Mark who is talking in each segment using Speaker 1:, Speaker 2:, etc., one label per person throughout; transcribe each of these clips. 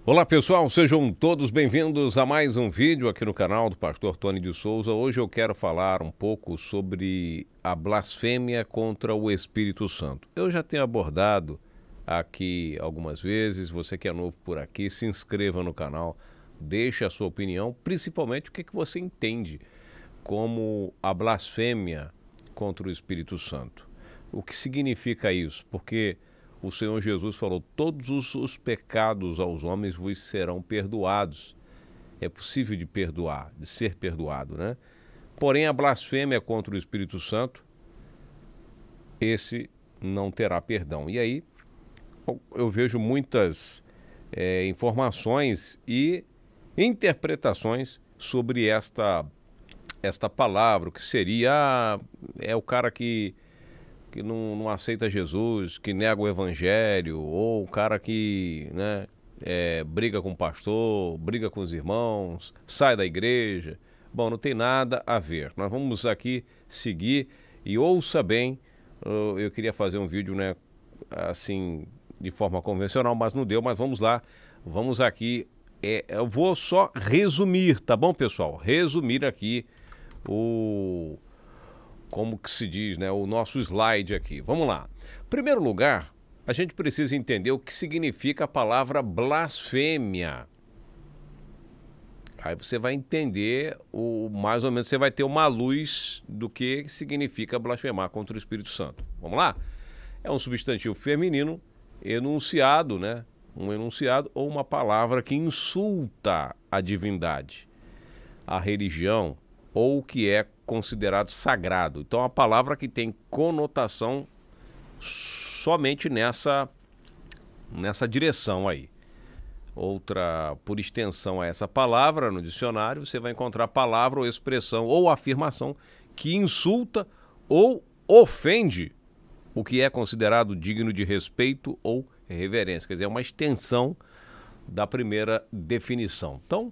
Speaker 1: Olá pessoal, sejam todos bem-vindos a mais um vídeo aqui no canal do Pastor Tony de Souza. Hoje eu quero falar um pouco sobre a blasfêmia contra o Espírito Santo. Eu já tenho abordado aqui algumas vezes. Você que é novo por aqui, se inscreva no canal, deixe a sua opinião, principalmente o que você entende como a blasfêmia contra o Espírito Santo. O que significa isso? Porque o Senhor Jesus falou: todos os pecados aos homens vos serão perdoados. É possível de perdoar, de ser perdoado, né? Porém, a blasfêmia contra o Espírito Santo, esse não terá perdão. E aí, eu vejo muitas informações e interpretações sobre esta palavra, o que seria, é o cara que não aceita Jesus, que nega o evangelho, ou o cara que briga com o pastor, briga com os irmãos, sai da igreja. Bom, não tem nada a ver. Nós vamos aqui seguir e ouça bem. Eu queria fazer um vídeo, assim, de forma convencional, mas não deu. Mas vamos lá, vamos aqui. Eu vou só resumir, tá bom, pessoal? Resumir aqui como que se diz, o nosso slide aqui. Vamos lá. Em primeiro lugar, a gente precisa entender o que significa a palavra blasfêmia. Aí você vai entender, mais ou menos, você vai ter uma luz do que significa blasfemar contra o Espírito Santo. Vamos lá? É um substantivo feminino enunciado, um enunciado ou uma palavra que insulta a divindade, a religião, ou que é considerado sagrado. Então, é uma palavra que tem conotação somente nessa direção aí. Outra, por extensão a essa palavra, no dicionário, você vai encontrar palavra ou expressão ou afirmação que insulta ou ofende o que é considerado digno de respeito ou reverência. Quer dizer, é uma extensão da primeira definição. Então,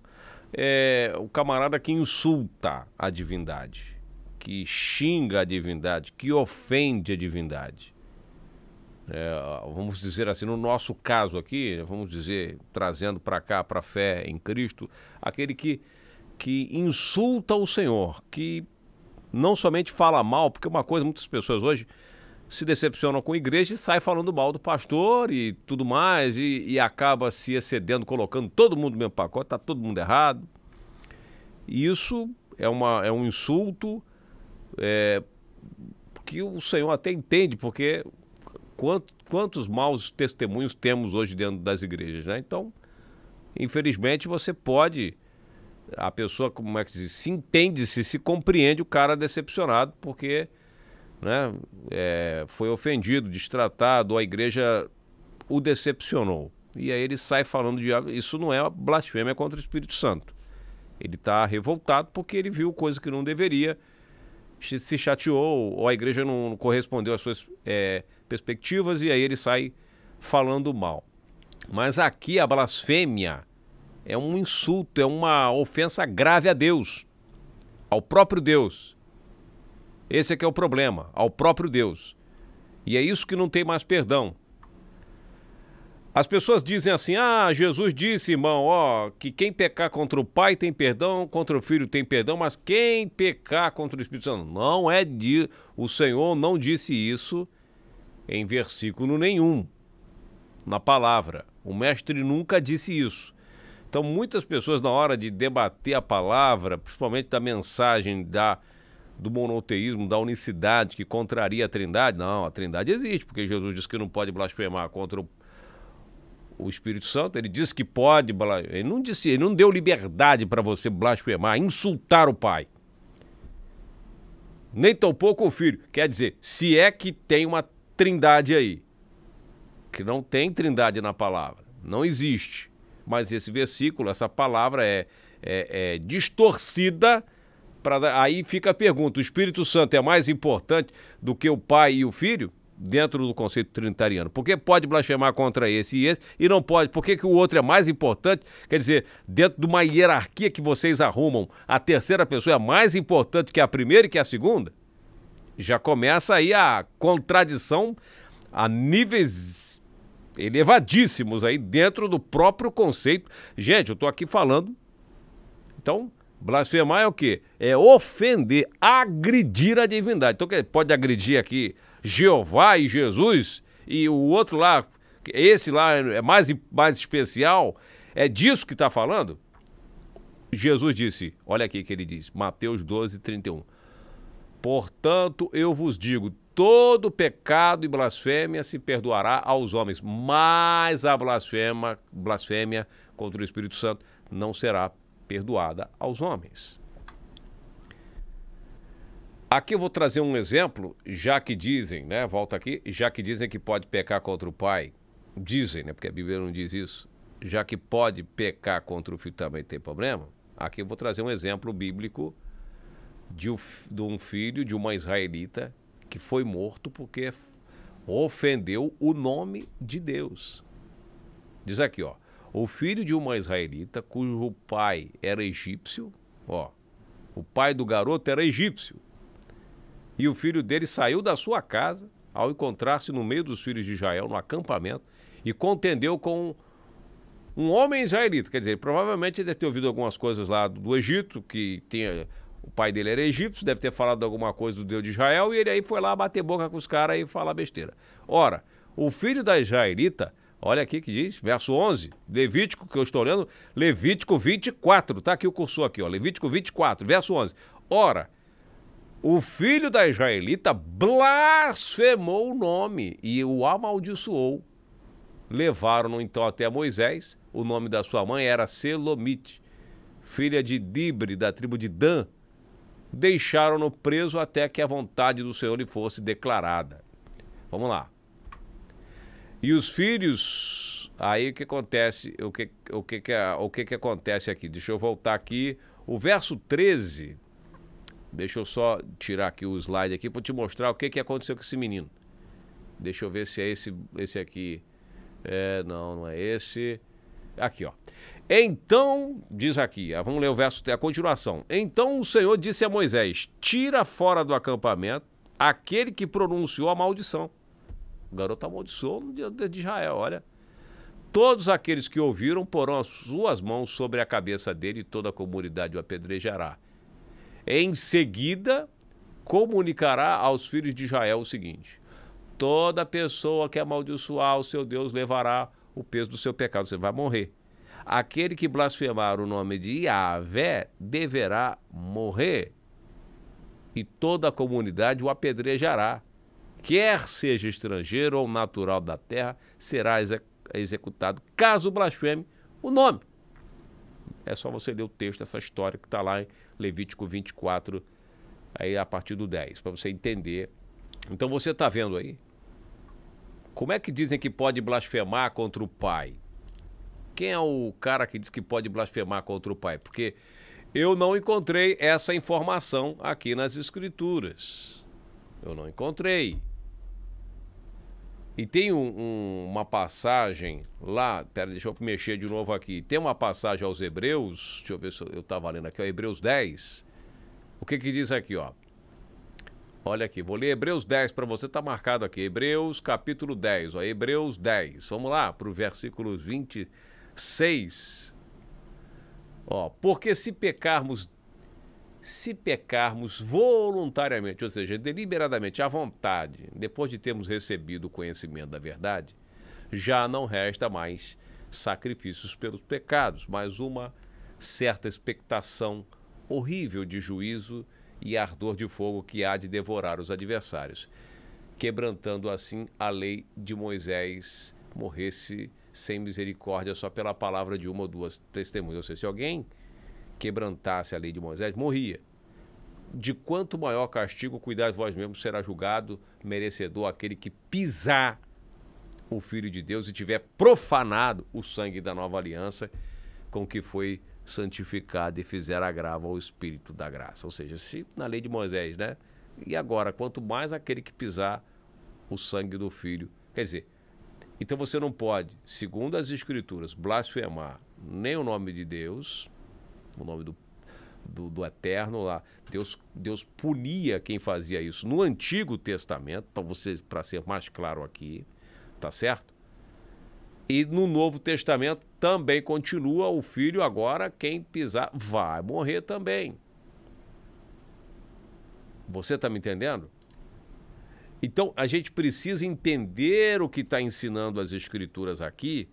Speaker 1: o camarada que insulta a divindade, que xinga a divindade, que ofende a divindade. Vamos dizer assim, no nosso caso aqui, vamos dizer, trazendo para cá, para a fé em Cristo, aquele que insulta o Senhor, que não somente fala mal, porque uma coisa, muitas pessoas hoje se decepcionam com a igreja e saem falando mal do pastor e tudo mais, e acaba se excedendo, colocando todo mundo no mesmo pacote, está todo mundo errado. E isso é um insulto que o Senhor até entende, porque quantos maus testemunhos temos hoje dentro das igrejas, né? Então, infelizmente, a pessoa, como é que se diz, se entende, se compreende o cara decepcionado, porque foi ofendido, destratado, a igreja o decepcionou. E aí ele sai falando de algo. Isso não é blasfêmia contra o Espírito Santo. Ele está revoltado porque ele viu coisa que não deveria, se chateou, ou a igreja não correspondeu às suas perspectivas, e aí ele sai falando mal. Mas aqui a blasfêmia é um insulto, é uma ofensa grave a Deus, ao próprio Deus. Esse é que é o problema, ao próprio Deus. E é isso que não tem mais perdão. As pessoas dizem assim: Jesus disse, irmão, que quem pecar contra o Pai tem perdão, contra o Filho tem perdão, mas quem pecar contra o Espírito Santo não é de... O Senhor não disse isso em versículo nenhum na palavra. O mestre nunca disse isso. Então, muitas pessoas, na hora de debater a palavra, principalmente da mensagem do monoteísmo, da unicidade, que contraria a Trindade, não, a Trindade existe, porque Jesus disse que não pode blasfemar contra o Espírito Santo. Ele disse que pode, ele não deu liberdade para você blasfemar, insultar o Pai, nem tampouco o Filho. Quer dizer, se é que tem uma Trindade aí, que não tem Trindade na palavra, não existe. Mas esse versículo, essa palavra é distorcida. Aí fica a pergunta: o Espírito Santo é mais importante do que o Pai e o Filho? Dentro do conceito trinitariano. Por que pode blasfemar contra esse e não pode? Por que o outro é mais importante? Quer dizer, dentro de uma hierarquia que vocês arrumam, a terceira pessoa é mais importante que a primeira e que a segunda? Já começa aí a contradição a níveis elevadíssimos aí dentro do próprio conceito. Gente, eu estou aqui falando. Então, blasfemar é o quê? É ofender, agredir a divindade. Então, pode agredir aqui Jeová e Jesus e o outro lá, esse lá é mais especial. É disso que está falando? Jesus disse, olha aqui que ele diz, Mateus 12, 31. Portanto, eu vos digo, todo pecado e blasfêmia se perdoará aos homens, mas a blasfêmia contra o Espírito Santo não será perdoada aos homens. Aqui eu vou trazer um exemplo, já que dizem, né, volta aqui, já que dizem que pode pecar contra o pai, dizem, né, porque a Bíblia não diz isso, já que pode pecar contra o filho também tem problema, aqui eu vou trazer um exemplo bíblico de um filho de uma israelita que foi morto porque ofendeu o nome de Deus. Diz aqui, ó, o filho de uma israelita cujo pai era egípcio, ó, o pai do garoto era egípcio, e o filho dele saiu da sua casa ao encontrar-se no meio dos filhos de Israel, no acampamento, e contendeu com um homem israelita. Quer dizer, provavelmente ele deve ter ouvido algumas coisas lá do Egito, que tinha... O pai dele era egípcio, deve ter falado alguma coisa do Deus de Israel, e ele aí foi lá bater boca com os caras e falar besteira. Ora, o filho da israelita, olha aqui que diz, verso 11, Levítico, que eu estou lendo, Levítico 24, tá aqui o cursor aqui, ó, Levítico 24, verso 11. Ora, o filho da israelita blasfemou o nome e o amaldiçoou. Levaram-no então até Moisés, o nome da sua mãe era Selomite, filha de Dibre, da tribo de Dan. Deixaram-no preso até que a vontade do Senhor lhe fosse declarada. Vamos lá. E os filhos, aí o que acontece, o que acontece aqui? Deixa eu voltar aqui, o verso 13, deixa eu só tirar aqui o slide aqui para te mostrar o que aconteceu com esse menino. Deixa eu ver se é esse aqui. Não é esse. Aqui, ó. Então, diz aqui, vamos ler o verso, a continuação. Então o Senhor disse a Moisés, tira fora do acampamento aquele que pronunciou a maldição. O garoto amaldiçoou no dia de Israel, olha. Todos aqueles que ouviram porão as suas mãos sobre a cabeça dele e toda a comunidade o apedrejará. Em seguida, comunicará aos filhos de Israel o seguinte, toda pessoa que amaldiçoar o seu Deus levará o peso do seu pecado, você vai morrer. Aquele que blasfemar o nome de Yahvé deverá morrer, e toda a comunidade o apedrejará. Quer seja estrangeiro ou natural da terra, será executado, caso blasfeme o nome. É só você ler o texto dessa história que está lá em Levítico 24, aí a partir do 10, para você entender. Então você está vendo aí? Como é que dizem que pode blasfemar contra o pai? Quem é o cara que diz que pode blasfemar contra o pai? Porque eu não encontrei essa informação aqui nas Escrituras. Eu não encontrei. E tem uma passagem lá, pera, deixa eu mexer de novo aqui. Tem uma passagem aos Hebreus, deixa eu ver se eu estava lendo aqui, ó, Hebreus 10. O que diz aqui, ó? Olha aqui, vou ler Hebreus 10 para você, tá marcado aqui. Hebreus capítulo 10, ó, Hebreus 10. Vamos lá para o versículo 26. Ó, porque se pecarmos voluntariamente, ou seja, deliberadamente, à vontade, depois de termos recebido o conhecimento da verdade, já não resta mais sacrifícios pelos pecados, mas uma certa expectação horrível de juízo e ardor de fogo que há de devorar os adversários, quebrantando assim a lei de Moisés, morresse sem misericórdia só pela palavra de uma ou duas testemunhas. Ou seja, se alguém quebrantasse a lei de Moisés, morria. De quanto maior castigo, cuidado de vós mesmos, será julgado merecedor aquele que pisar o Filho de Deus e tiver profanado o sangue da nova aliança com que foi santificado e fizer agravo ao Espírito da graça. Ou seja, se na lei de Moisés, né? E agora, quanto mais aquele que pisar o sangue do Filho. Quer dizer, então você não pode, segundo as Escrituras, blasfemar nem o nome de Deus, o nome do Eterno lá. Deus punia quem fazia isso no Antigo Testamento, para ser mais claro aqui, tá certo? E no Novo Testamento também continua o filho agora, quem pisar vai morrer também. Você está me entendendo? Então, a gente precisa entender o que está ensinando as Escrituras aqui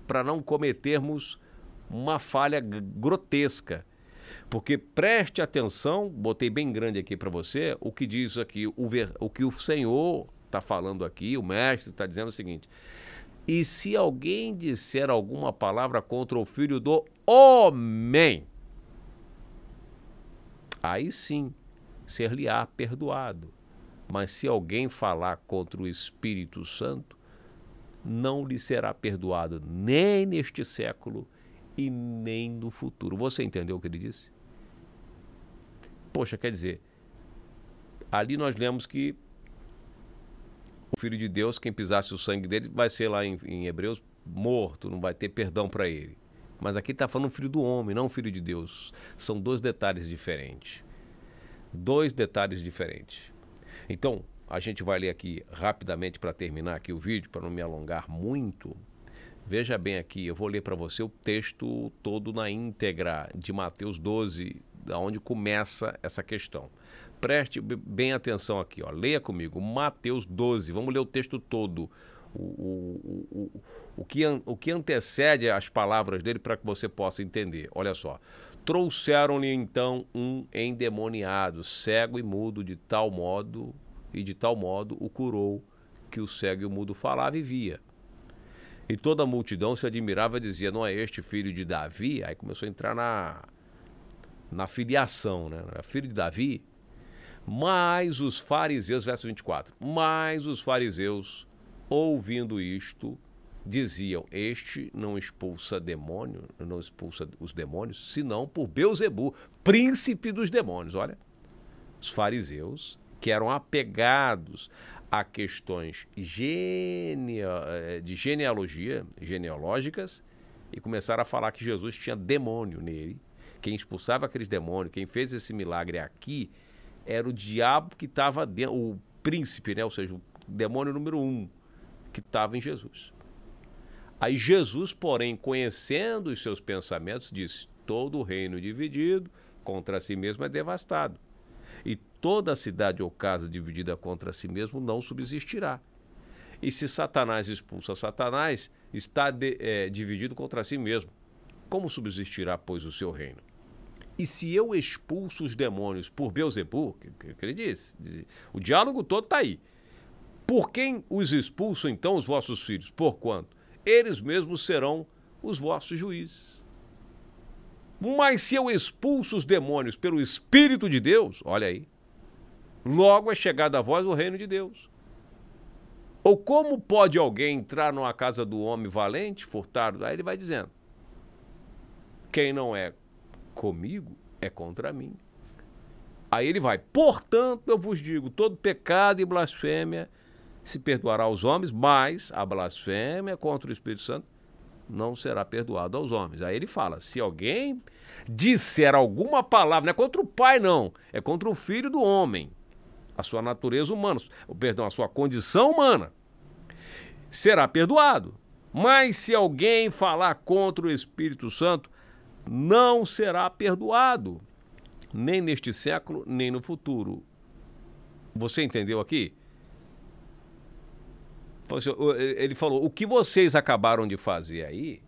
Speaker 1: para não cometermos uma falha grotesca. Porque preste atenção, botei bem grande aqui para você, o que diz aqui, o que o Senhor está falando aqui, o mestre está dizendo o seguinte: e se alguém disser alguma palavra contra o Filho do Homem, aí sim ser-lhe-á perdoado. Mas se alguém falar contra o Espírito Santo, não lhe será perdoado nem neste século e nem no futuro. Você entendeu o que ele disse? Poxa, quer dizer, ali nós lemos que o Filho de Deus, quem pisasse o sangue dele, vai ser lá em Hebreus morto, não vai ter perdão para ele. Mas aqui está falando Filho do Homem, não Filho de Deus. São dois detalhes diferentes. Dois detalhes diferentes. Então, a gente vai ler aqui rapidamente para terminar aqui o vídeo, para não me alongar muito. Veja bem aqui, eu vou ler para você o texto todo na íntegra de Mateus 12, onde começa essa questão. Preste bem atenção aqui, ó. Leia comigo, Mateus 12, vamos ler o texto todo. O que antecede as palavras dele para que você possa entender. Olha só. Trouxeram-lhe então um endemoniado, cego e mudo, de tal modo o curou, que o cego e o mudo falava e via. E toda a multidão se admirava e dizia: não é este filho de Davi? Aí começou a entrar na filiação, né? Filho de Davi. Mas os fariseus, verso 24, mas os fariseus, ouvindo isto, diziam: este não expulsa demônio, não expulsa os demônios, senão por Beelzebu, príncipe dos demônios. Olha, os fariseus, que eram apegados a questões de genealógicas, e começaram a falar que Jesus tinha demônio nele. Quem expulsava aqueles demônios, quem fez esse milagre aqui, era o diabo que estava dentro, o príncipe, né? Ou seja, o demônio número 1 que estava em Jesus. Aí Jesus, porém, conhecendo os seus pensamentos, disse: todo reino dividido contra si mesmo é devastado, e toda cidade ou casa dividida contra si mesmo não subsistirá. E se Satanás expulsa Satanás, está dividido contra si mesmo. Como subsistirá, pois, o seu reino? E se eu expulso os demônios por Beelzebu, que ele disse, o diálogo todo está aí. Por quem os expulso, então, os vossos filhos? Porquanto eles mesmos serão os vossos juízes. Mas se eu expulso os demônios pelo Espírito de Deus, olha aí, logo é chegado a vós o reino de Deus. Ou como pode alguém entrar numa casa do homem valente, furtar? Aí ele vai dizendo: quem não é comigo é contra mim. Aí ele vai: portanto, eu vos digo, todo pecado e blasfêmia se perdoará aos homens, mas a blasfêmia contra o Espírito Santo não será perdoado aos homens. Aí ele fala: se alguém disser alguma palavra, não é contra o Pai, não, é contra o Filho do Homem, a sua natureza humana, a sua condição humana, será perdoado. Mas se alguém falar contra o Espírito Santo, não será perdoado, nem neste século, nem no futuro. Você entendeu aqui? Ele falou: o que vocês acabaram de fazer aí,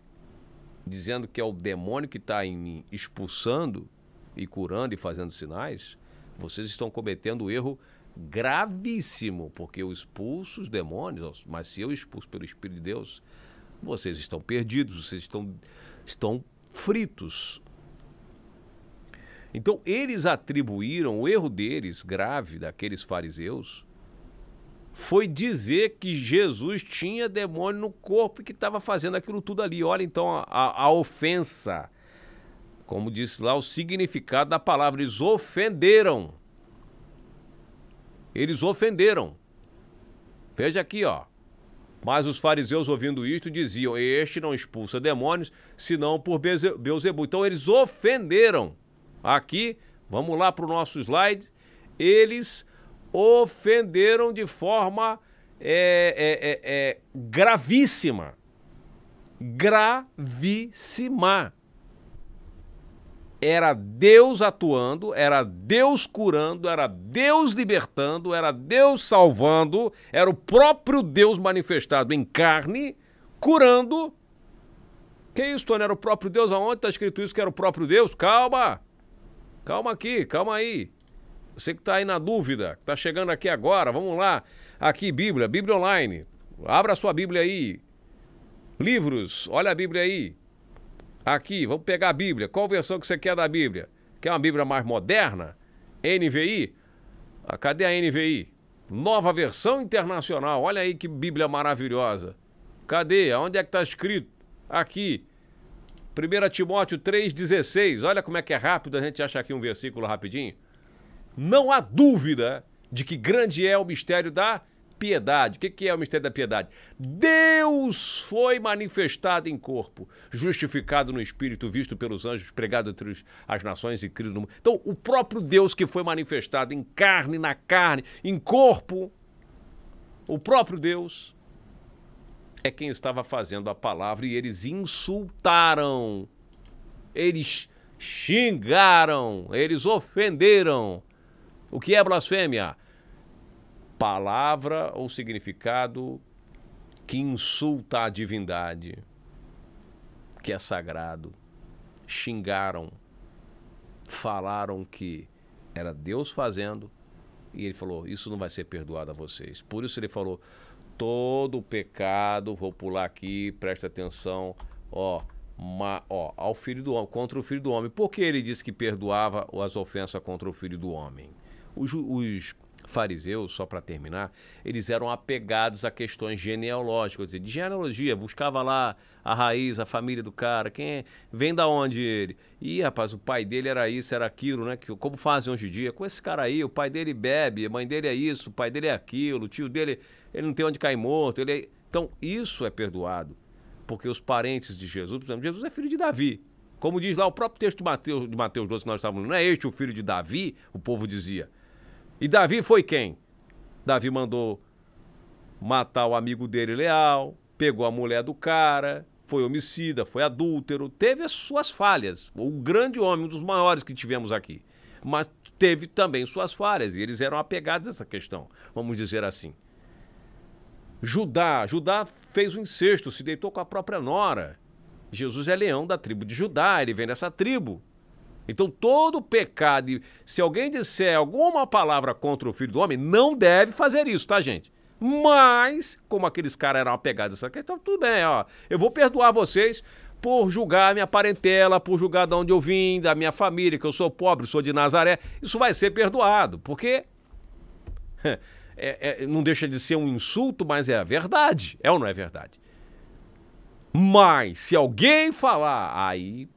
Speaker 1: dizendo que é o demônio que está em mim expulsando e curando e fazendo sinais, vocês estão cometendo um erro gravíssimo, porque eu expulso os demônios, mas se eu expulso pelo Espírito de Deus, vocês estão perdidos, vocês estão fritos. Então, eles atribuíram o erro deles, grave, daqueles fariseus, foi dizer que Jesus tinha demônio no corpo e que estava fazendo aquilo tudo ali. Olha então a ofensa, como disse lá o significado da palavra, eles ofenderam. Eles ofenderam. Veja aqui, ó. Mas os fariseus, ouvindo isto, diziam: este não expulsa demônios, senão por Beelzebu. Então eles ofenderam. Aqui, vamos lá para o nosso slide. Eles ofenderam de forma gravíssima. gravíssima. Era Deus atuando, era Deus curando, era Deus libertando, era Deus salvando, era o próprio Deus manifestado em carne, curando. Que isso, Tony? Era o próprio Deus? Aonde está escrito isso que era o próprio Deus? Calma! Calma aqui, calma aí. Você que está aí na dúvida, que está chegando aqui agora, vamos lá. Aqui, Bíblia, Bíblia Online. Abra a sua Bíblia aí. Livros, olha a Bíblia aí. Aqui, vamos pegar a Bíblia. Qual versão que você quer da Bíblia? Quer uma Bíblia mais moderna? NVI? Cadê a NVI? Nova Versão Internacional. Olha aí que Bíblia maravilhosa. Cadê? Onde é que está escrito? Aqui. 1 Timóteo 3,16. Olha como é que é rápido a gente achar aqui um versículo rapidinho. Não há dúvida de que grande é o mistério da piedade. O que é o mistério da piedade? Deus foi manifestado em corpo, justificado no Espírito, visto pelos anjos, pregado entre as nações e crido no mundo. Então, o próprio Deus que foi manifestado em carne, na carne, em corpo, o próprio Deus é quem estava fazendo a palavra e eles insultaram, eles xingaram, eles ofenderam. O que é blasfêmia? Palavra ou significado que insulta a divindade, que é sagrado. Xingaram, falaram que era Deus fazendo e ele falou, isso não vai ser perdoado a vocês. Por isso ele falou, todo o pecado, vou pular aqui, presta atenção, ao filho do homem, contra o filho do homem. Por que ele disse que perdoava as ofensas contra o filho do homem? Os fariseus, só para terminar, eles eram apegados a questões genealógicas, de genealogia, buscava lá a raiz, a família do cara, vem da onde ele? Ih, rapaz, o pai dele era isso, era aquilo, né? Como fazem hoje em dia, com esse cara aí, o pai dele bebe, a mãe dele é isso, o pai dele é aquilo, o tio dele, ele não tem onde cair morto, Então, isso é perdoado, porque os parentes de Jesus, por exemplo, Jesus é filho de Davi, como diz lá o próprio texto de Mateus 12 que nós estávamos lendo, não é este o filho de Davi? O povo dizia. E Davi foi quem? Davi mandou matar o amigo dele Leal, pegou a mulher do cara, foi homicida, foi adúltero, teve as suas falhas. O grande homem, um dos maiores que tivemos aqui. Mas teve também suas falhas e eles eram apegados a essa questão, vamos dizer assim. Judá fez o incesto, se deitou com a própria nora. Jesus é leão da tribo de Judá, ele vem dessa tribo. Então, todo pecado, se alguém disser alguma palavra contra o Filho do Homem, não deve fazer isso, tá, gente? Mas, como aqueles caras eram apegados a essa questão, tudo bem, ó. Eu vou perdoar vocês por julgar a minha parentela, por julgar de onde eu vim, da minha família, que eu sou pobre, sou de Nazaré. Isso vai ser perdoado, porque não deixa de ser um insulto, mas é a verdade. É ou não é verdade? Mas, se alguém falar, aí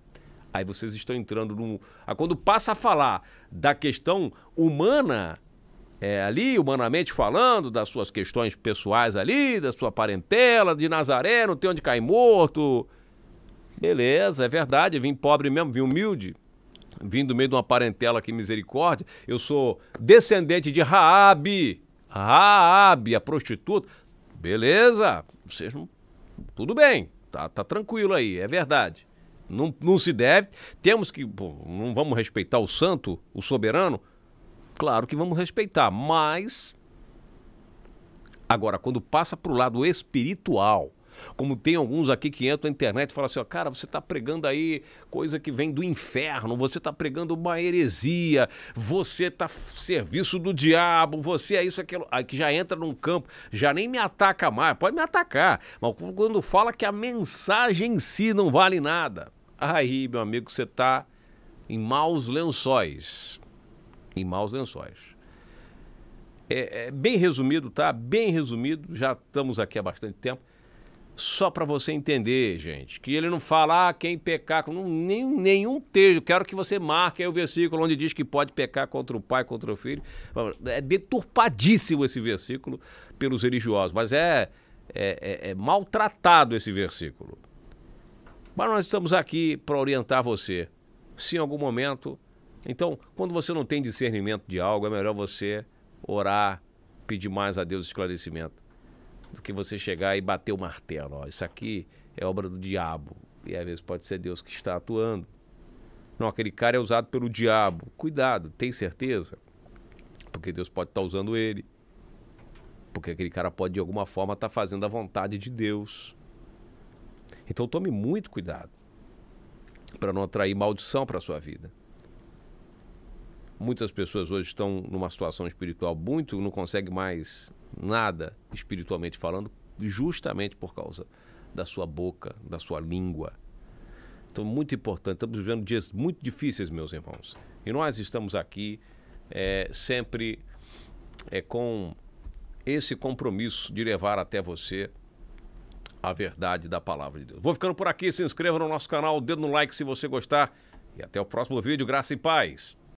Speaker 1: vocês estão entrando num... Quando passa a falar da questão humana, ali, humanamente falando, das suas questões pessoais ali, da sua parentela, de Nazaré, não tem onde cair morto. Beleza, é verdade, eu vim pobre mesmo, vim humilde, vim do meio de uma parentela aqui, misericórdia. Eu sou descendente de Raabe, a prostituta. Beleza, vocês não... Tudo bem, tá tranquilo aí, é verdade. Não se deve, temos que, não vamos respeitar o santo, o soberano? Claro que vamos respeitar, mas agora, quando passa para o lado espiritual, como tem alguns aqui que entram na internet e falam assim, ó, cara, você está pregando aí coisa que vem do inferno, você está pregando uma heresia, você está a serviço do diabo, você é isso, aquilo, aí que já entra num campo, já nem me ataca mais, pode me atacar, mas quando fala que a mensagem em si não vale nada, aí, meu amigo, você está em maus lençóis, bem resumido, tá? Bem resumido, já estamos aqui há bastante tempo. Só para você entender, gente, que ele não fala, quem pecar, nenhum texto. Quero que você marque aí o versículo onde diz que pode pecar contra o pai, contra o filho. É deturpadíssimo esse versículo pelos religiosos, mas é maltratado esse versículo. Mas nós estamos aqui para orientar você. Se em algum momento... Então, quando você não tem discernimento de algo, é melhor você orar, pedir mais a Deus esclarecimento, do que você chegar e bater o martelo. Ó, isso aqui é obra do diabo. E às vezes pode ser Deus que está atuando. Não, aquele cara é usado pelo diabo. Cuidado, tem certeza? Porque Deus pode estar usando ele. Porque aquele cara pode de alguma forma estar fazendo a vontade de Deus. Então tome muito cuidado para não atrair maldição para a sua vida. Muitas pessoas hoje estão numa situação espiritual muito, não conseguem mais nada espiritualmente falando, justamente por causa da sua boca, da sua língua. Então, muito importante, estamos vivendo dias muito difíceis, meus irmãos. E nós estamos aqui sempre com esse compromisso de levar até você a verdade da palavra de Deus. Vou ficando por aqui, se inscreva no nosso canal, dedo no like se você gostar. E até o próximo vídeo, graça e paz.